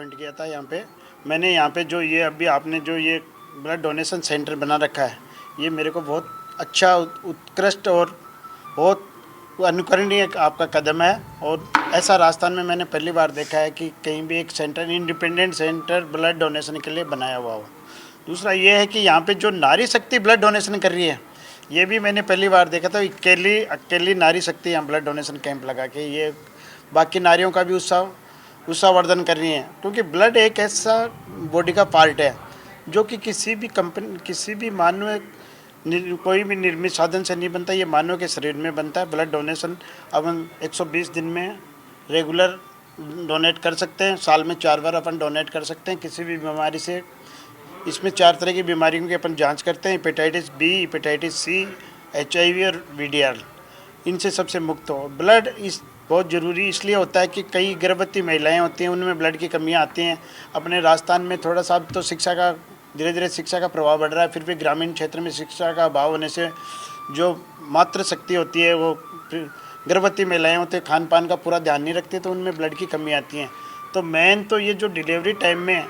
Joint किया था यहाँ पे। मैंने यहाँ पे जो ये अभी आपने जो ये ब्लड डोनेशन सेंटर बना रखा है, ये मेरे को बहुत अच्छा उत्कृष्ट और बहुत अनुकरणीय आपका कदम है। और ऐसा राजस्थान में मैंने पहली बार देखा है कि कहीं भी एक centre, independent centre blood donation के लिए बनाया हुआ हो। दूसरा ये है कि यहाँ पे जो नारी शक्ति ब्लड डोनेशन कर रही है, ये भी मैंने पहली बार देखा था। अकेली नारी शक्ति यहाँ ब्लड डोनेशन कैंप लगा के ये बाकी नारियों का भी उत्साहवर्धन कर रही हैं, क्योंकि ब्लड एक ऐसा बॉडी का पार्ट है जो कि किसी भी कंपनी, किसी भी मानव, कोई भी निर्मित साधन से नहीं बनता, ये मानव के शरीर में बनता है। ब्लड डोनेशन अब हम 120 दिन में रेगुलर डोनेट कर सकते हैं, साल में 4 बार अपन डोनेट कर सकते हैं किसी भी बीमारी से। इसमें 4 तरह की बीमारियों की अपन जांच करते हैं, hepatitis B, hepatitis C, HIV और VDR, इनसे सबसे मुक्त हो। ब्लड इस बहुत ज़रूरी इसलिए होता है कि कई गर्भवती महिलाएं होती हैं, उनमें ब्लड की कमियां आती हैं। अपने राजस्थान में थोड़ा सा तो शिक्षा का धीरे धीरे शिक्षा का प्रभाव बढ़ रहा है, फिर भी ग्रामीण क्षेत्र में शिक्षा का अभाव होने से जो मातृ शक्ति होती है, वो गर्भवती महिलाएं होती हैं, खान पान का पूरा ध्यान नहीं रखती, तो उनमें ब्लड की कमी आती हैं। तो मेन तो ये जो डिलीवरी टाइम में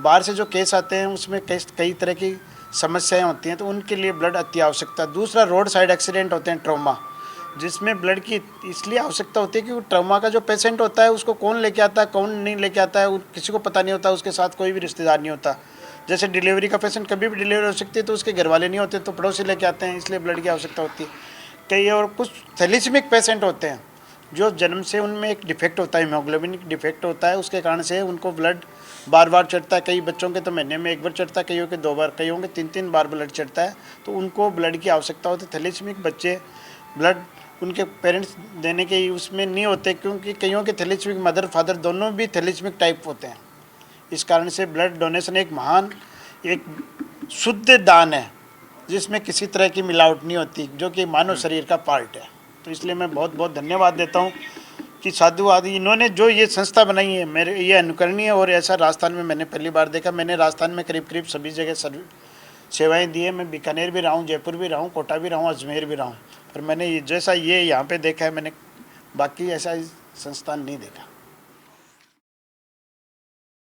बाहर से जो केस आते हैं, उसमें कई तरह की समस्याएं होती हैं, तो उनके लिए ब्लड अति आवश्यकता। दूसरा, रोड साइड एक्सीडेंट होते हैं, ट्रॉमा, जिसमें ब्लड की इसलिए आवश्यकता होती है कि ट्रॉमा का जो पेशेंट होता है उसको कौन लेके आता है, कौन नहीं लेके आता है, किसी को पता नहीं होता, उसके साथ कोई भी रिश्तेदार नहीं होता। जैसे डिलीवरी का पेशेंट कभी भी डिलीवरी हो सकती है, तो उसके घर वाले नहीं होते, तो पड़ोसी लेके आते हैं, इसलिए ब्लड की आवश्यकता होती है। कई और कुछ थैलेसीमिक पेशेंट होते हैं जो जन्म से उनमें एक डिफेक्ट होता है, हीमोग्लोबिन डिफेक्ट होता है, उसके कारण से उनको ब्लड बार बार चढ़ता है। कई बच्चों के तो महीने में 1 बार चढ़ता है, कईयों के 2 बार, कईयों के 3-3 बार ब्लड चढ़ता है, तो उनको ब्लड की आवश्यकता होती है। थैलेसीमिक बच्चे ब्लड उनके पेरेंट्स देने के उसमें नहीं होते, क्योंकि कईयों के थैलेसीमिक मदर फादर दोनों भी थैलेसीमिक टाइप होते हैं। इस कारण से ब्लड डोनेशन एक महान, एक शुद्ध दान है जिसमें किसी तरह की मिलावट नहीं होती, जो कि मानव शरीर का पार्ट है। तो इसलिए मैं बहुत बहुत धन्यवाद देता हूँ कि साधु आदि इन्होंने जो ये संस्था बनाई है, मेरे ये अनुकरणीय है। और ऐसा राजस्थान में मैंने पहली बार देखा। मैंने राजस्थान में करीब करीब सभी जगह सेवाएं दी है। मैं बीकानेर भी रहा हूँ, जयपुर भी रहा हूँ, कोटा भी रहा हूँ, अजमेर भी रहा हूँ, पर मैंने जैसा ये यहाँ पे देखा है, मैंने बाकी ऐसा संस्थान नहीं देखा।